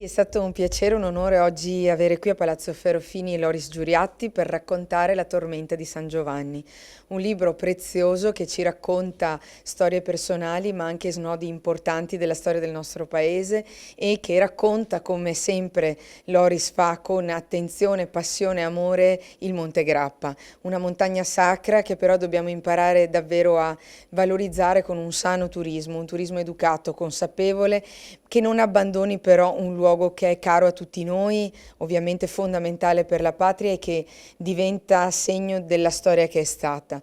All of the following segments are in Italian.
È stato un piacere, un onore oggi avere qui a Palazzo Ferrofini Loris Giuriatti per raccontare La tormenta di San Giovanni, un libro prezioso che ci racconta storie personali ma anche snodi importanti della storia del nostro paese e che racconta, come sempre Loris fa con attenzione, passione e amore, il Monte Grappa, una montagna sacra che però dobbiamo imparare davvero a valorizzare con un sano turismo, un turismo educato, consapevole, che non abbandoni però un luogo che è caro a tutti noi, ovviamente fondamentale per la patria e che diventa segno della storia che è stata.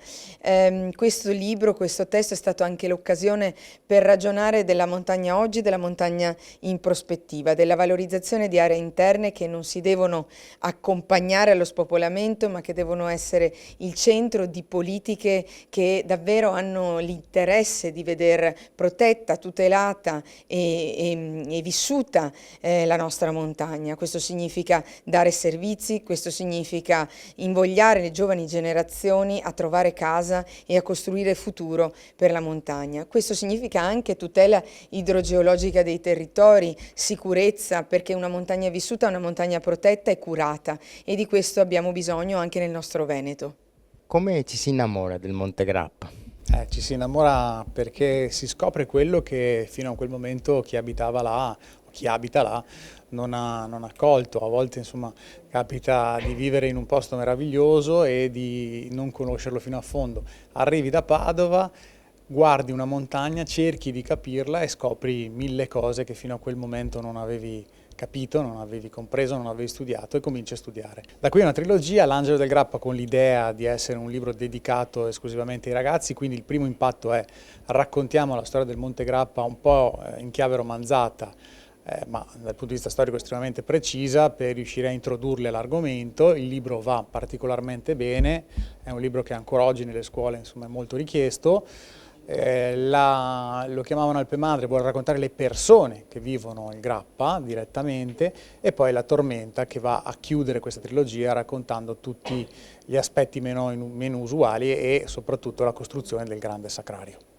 Questo libro, questo testo è stato anche l'occasione per ragionare della montagna oggi, della montagna in prospettiva, della valorizzazione di aree interne che non si devono accompagnare allo spopolamento, ma che devono essere il centro di politiche che davvero hanno l'interesse di veder protetta, tutelata e vissuta la nostra montagna. Questo significa dare servizi, questo significa invogliare le giovani generazioni a trovare casa e a costruire futuro per la montagna. Questo significa anche tutela idrogeologica dei territori, sicurezza, perché una montagna vissuta è una montagna protetta e curata, e di questo abbiamo bisogno anche nel nostro Veneto. Come ci si innamora del Monte Grappa? Ci si innamora perché si scopre quello che fino a quel momento chi abitava là, o chi abita là, non ha colto. A volte, insomma, capita di vivere in un posto meraviglioso e di non conoscerlo fino a fondo. Arrivi da Padova, guardi una montagna, cerchi di capirla e scopri mille cose che fino a quel momento non avevi capito, non avevi compreso, non avevi studiato, e cominci a studiare. Da qui una trilogia, L'Angelo del Grappa, con l'idea di essere un libro dedicato esclusivamente ai ragazzi, quindi il primo impatto è: raccontiamo la storia del Monte Grappa un po' in chiave romanzata, ma dal punto di vista storico estremamente precisa, per riuscire a introdurle all'argomento. Il libro va particolarmente bene, è un libro che ancora oggi nelle scuole, insomma, è molto richiesto. Lo chiamavano Alpe Madre, vuole raccontare le persone che vivono il Grappa direttamente, e poi La tormenta, che va a chiudere questa trilogia raccontando tutti gli aspetti meno usuali e soprattutto la costruzione del grande sacrario.